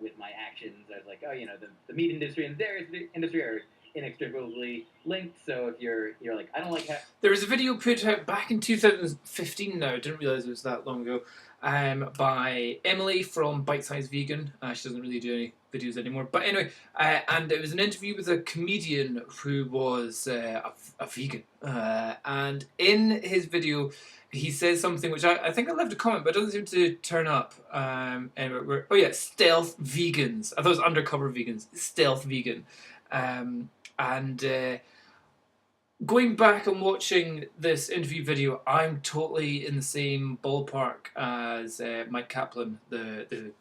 with my actions. I was like, oh, you know, the meat industry and the dairy industry are inextricably linked. So if you're like, I don't like how... There was a video put out back in 2015 now, I didn't realise it was that long ago, by Emily from Bite Size Vegan. She doesn't really do any videos anymore. But anyway, and it was an interview with a comedian who was a vegan. And in his video, he says something which I think I left a comment, but it doesn't seem to turn up. Oh yeah, stealth vegans. I thought it was undercover vegans. Stealth vegan. Going back and watching this interview video, I'm totally in the same ballpark as Mike Kaplan, the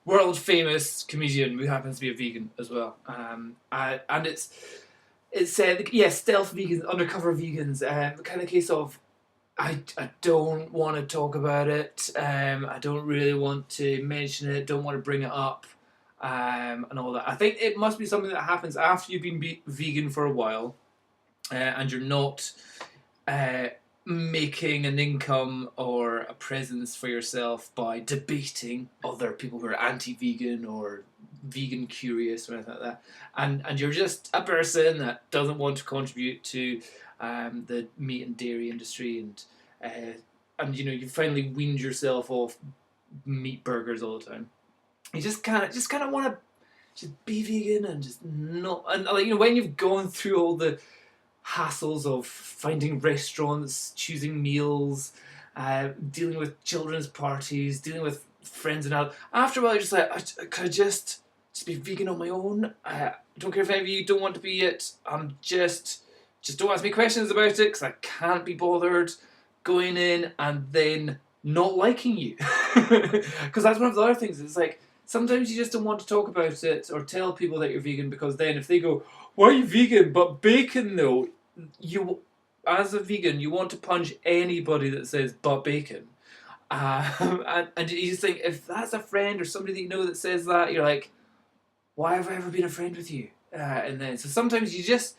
world famous comedian who happens to be a vegan as well. And it's stealth vegans, undercover vegans, the kind of case of I don't want to talk about it. I don't really want to mention it. Don't want to bring it up. And all that. I think it must be something that happens after you've been vegan for a while. And you're not making an income or a presence for yourself by debating other people who are anti-vegan or vegan curious or anything like that, and you're just a person that doesn't want to contribute to the meat and dairy industry, and you know, you finally weaned yourself off meat burgers all the time. You just kind of want to just be vegan and just not, and like, you know, when you've gone through all the hassles of finding restaurants, choosing meals, dealing with children's parties, dealing with friends and all. After a while, you're just like, could I just be vegan on my own? I don't care if any of you don't want to be it. I'm just don't ask me questions about it because I can't be bothered going in and then not liking you. Because that's one of the other things. It's like, sometimes you just don't want to talk about it or tell people that you're vegan, because then if they go, why are you vegan? But bacon though, you, as a vegan, you want to punch anybody that says but bacon. And you just think, if that's a friend or somebody that you know that says that, you're like, why have I ever been a friend with you? And then, so sometimes you just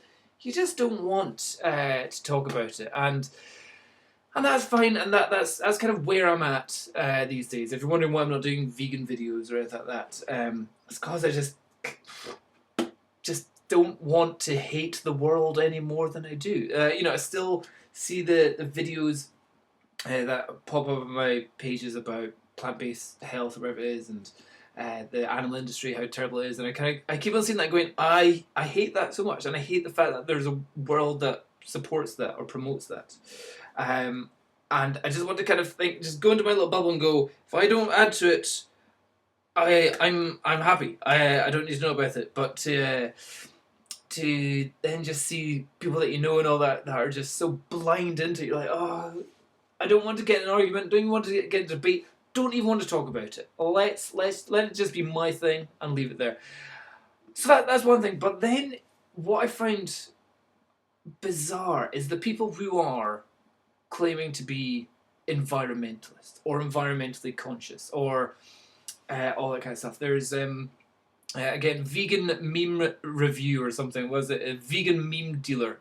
don't want to talk about it. And that's fine, and that's kind of where I'm at these days. If you're wondering why I'm not doing vegan videos or anything like that, it's because I just don't want to hate the world any more than I do. You know, I still see the videos that pop up on my pages about plant-based health or whatever it is, and the animal industry, how terrible it is, and I keep on seeing that going, I hate that so much, and I hate the fact that there's a world that supports that or promotes that. And I just want to kind of think, just go into my little bubble and go, if I don't add to it, I'm happy. I don't need to know about it. But to then just see people that you know and all that are just so blind into it, you're like, oh, I don't want to get in an argument, don't even want to get in a debate, don't even want to talk about it. Let it just be my thing and leave it there. So that's one thing. But then what I find bizarre is the people who are claiming to be environmentalist or environmentally conscious or all that kind of stuff. There's again, vegan meme review or something. Was it a vegan meme dealer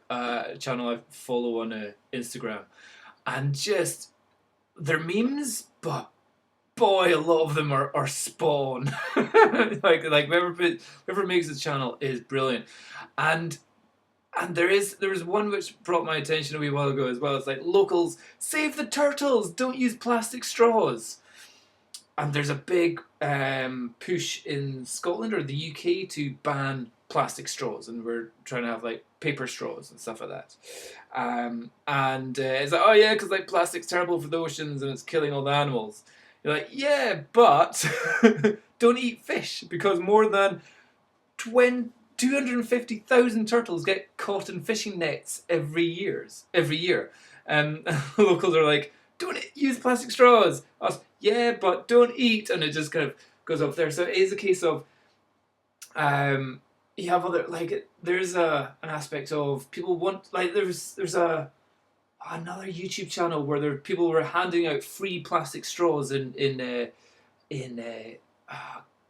channel I follow on Instagram, and just their memes, but boy, a lot of them are spawn. like whoever makes this channel is brilliant, and there was one which brought my attention a wee while ago as well. It's like, locals, save the turtles, don't use plastic straws. And there's a big push in Scotland or the UK to ban plastic straws, and we're trying to have like paper straws and stuff like that. And it's like, oh yeah, because like plastic's terrible for the oceans and it's killing all the animals. You're like, yeah, but don't eat fish, because more than 250,000 turtles get caught in fishing nets every year. Locals are like, don't use plastic straws. Us, yeah, but don't eat, and it just kind of goes up there. So it is a case of, you have other, like, there's an aspect of people want, like, there's another YouTube channel where people were handing out free plastic straws in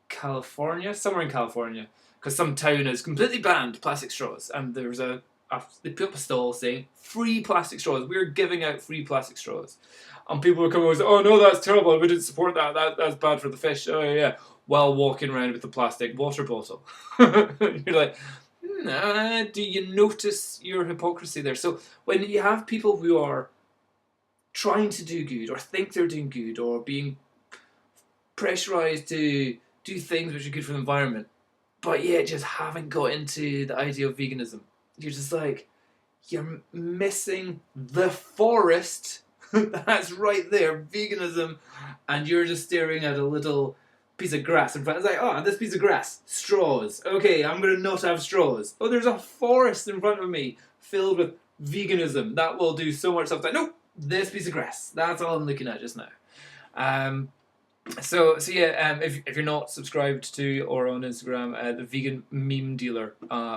California, somewhere in California, because some town has completely banned plastic straws, and there was a they put up a stall saying free plastic straws. We're giving out free plastic straws, and people were coming and saying, "Oh no, that's terrible. We didn't support that. That's bad for the fish." Oh yeah, while walking around with a plastic water bottle. You're like, nah. Do you notice your hypocrisy there? So when you have people who are trying to do good or think they're doing good or being pressurized to do things which are good for the environment, but yet just haven't got into the idea of veganism. You're just like, you're missing the forest that's right there, veganism, and you're just staring at a little piece of grass in front. It's like, oh, this piece of grass, straws. Okay, I'm going to not have straws. Oh, there's a forest in front of me filled with veganism. That will do so much stuff. Like, nope, this piece of grass. That's all I'm looking at just now. So yeah, if you're not subscribed to or on Instagram, the vegan meme dealer,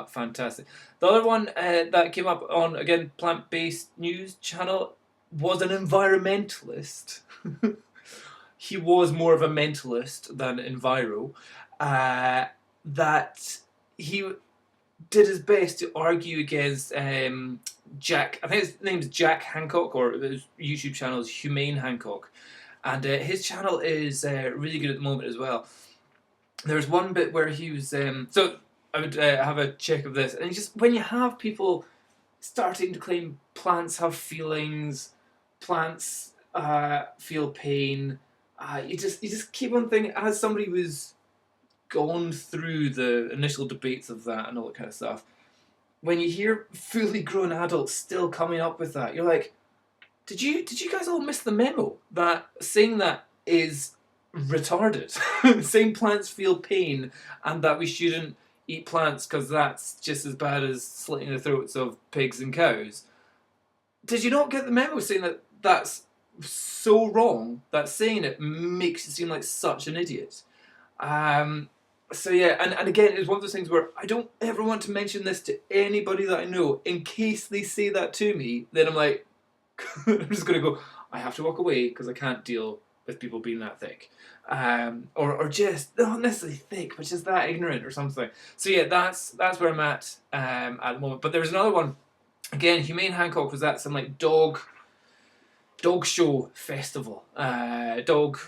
fantastic. The other one that came up on, again, plant-based news channel was an environmentalist. He was more of a mentalist than enviro. That he did his best to argue against Jack. I think his name's Jack Hancock, or his YouTube channel is Humane Hancock. And his channel is really good at the moment as well. There's one bit where he was... so I would have a check of this. And just when you have people starting to claim plants have feelings, plants feel pain, you just keep on thinking, as somebody who's gone through the initial debates of that and all that kind of stuff, when you hear fully grown adults still coming up with that, you're like, Did you guys all miss the memo that saying that is retarded? Saying plants feel pain and that we shouldn't eat plants because that's just as bad as slitting the throats of pigs and cows. Did you not get the memo saying that that's so wrong that saying it makes you seem like such an idiot? So yeah, and again, it's one of those things where I don't ever want to mention this to anybody that I know in case they say that to me. Then I'm like, I'm just going to go, I have to walk away because I can't deal with people being that thick. Or just, not necessarily thick, but just that ignorant or something. So yeah, that's where I'm at the moment. But there's another one. Again, Humane Hancock was at some like dog show festival. Dog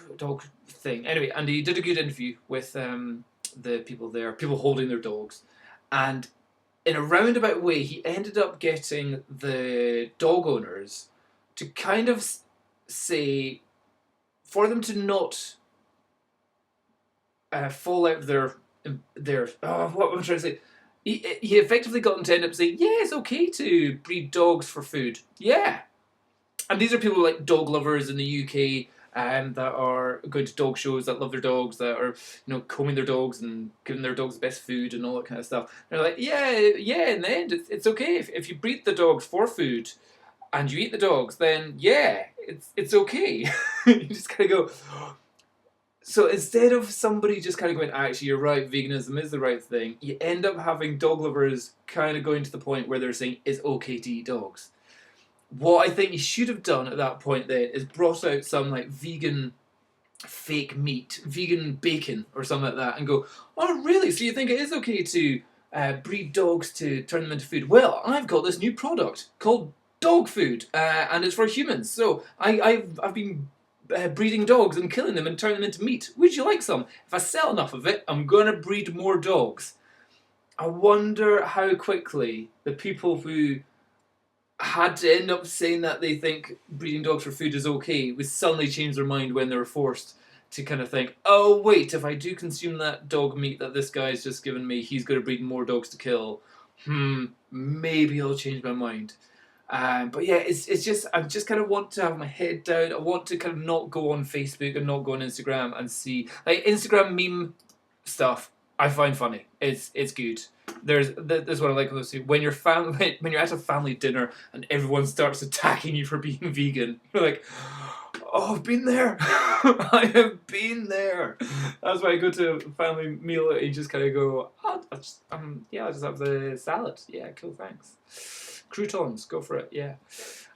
thing. Anyway, and he did a good interview with the people there, people holding their dogs. And in a roundabout way, he ended up getting the dog owners to kind of say, for them to not fall out of their what am I trying to say? He effectively got them to end up saying, yeah, it's okay to breed dogs for food. Yeah. And these are people like dog lovers in the UK that are going to dog shows, that love their dogs, that are, combing their dogs and giving their dogs the best food and all that kind of stuff. They're like, yeah, in the end, it's okay. If you breed the dogs for food and you eat the dogs, then yeah, it's okay. You just kind of go... So instead of somebody just kind of going, actually, you're right, veganism is the right thing, you end up having dog lovers kind of going to the point where they're saying it's okay to eat dogs. What I think you should have done at that point then is brought out some like vegan fake meat, vegan bacon or something like that, and go, oh really, so you think it is okay to breed dogs to turn them into food? Well, I've got this new product called dog food, and it's for humans. So I've been breeding dogs and killing them and turning them into meat. Would you like some? If I sell enough of it, I'm going to breed more dogs. I wonder how quickly the people who had to end up saying that they think breeding dogs for food is okay would suddenly change their mind when they were forced to kind of think, oh wait, if I do consume that dog meat that this guy's just given me, he's going to breed more dogs to kill. Maybe I'll change my mind. But yeah, it's just, I just kind of want to have my head down. I want to kind of not go on Facebook and not go on Instagram and see, like, Instagram meme stuff I find funny. It's good. There's what I like to see when you're at a family dinner and everyone starts attacking you for being vegan. You're like, oh, I've been there. I have been there. That's why I go to a family meal and you just kind of go, I'll just have the salad. Yeah, cool, thanks. Croutons, go for it, yeah.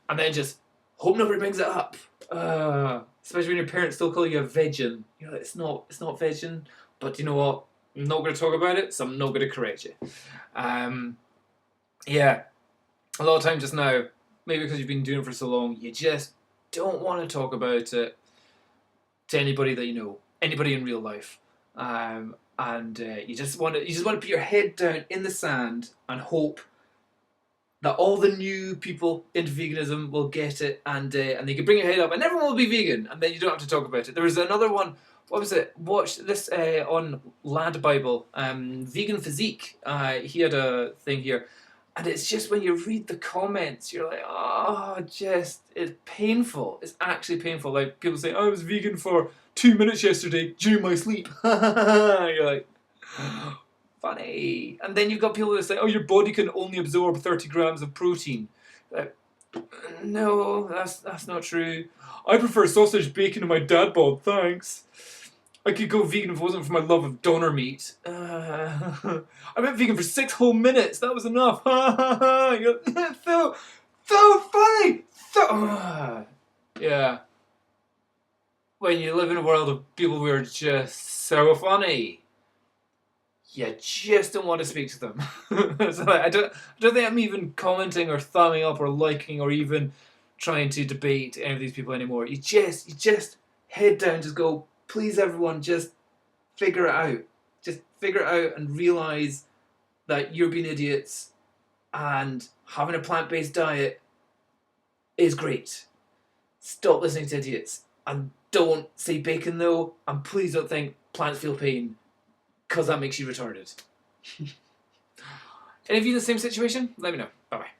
And then just hope nobody brings it up. Especially when your parents still call you a vegan. You're like, it's not vegan, but you know what? I'm not going to talk about it, so I'm not going to correct you. Yeah. a lot of time just now, maybe because you've been doing it for so long, you just don't want to talk about it to anybody that you know, anybody in real life, and you just want to put your head down in the sand and hope that all the new people into veganism will get it, and they can bring your head up, and everyone will be vegan, and then you don't have to talk about it. There was another one. What was it? Watch this on Lad Bible, Vegan Physique. He had a thing here, and it's just when you read the comments, you're like, oh, just it's painful. It's actually painful. Like people say, I was vegan for 2 minutes yesterday during my sleep. You're like, funny. And then you've got people that say, oh, your body can only absorb 30 grams of protein. Like, no, that's not true. I prefer sausage, bacon, and my dad bod, thanks. I could go vegan if it wasn't for my love of doner meat. I went vegan for 6 whole minutes. That was enough. You're so funny. Yeah. When you live in a world of people who are just so funny, you just don't want to speak to them. So I don't think I'm even commenting or thumbing up or liking or even trying to debate any of these people anymore. You just head down, just go, please everyone, just figure it out. Just figure it out and realise that you're being idiots, and having a plant-based diet is great. Stop listening to idiots. And don't say bacon though, and please don't think plants feel pain, because that makes you retarded. Any of you in the same situation? Let me know. Bye bye.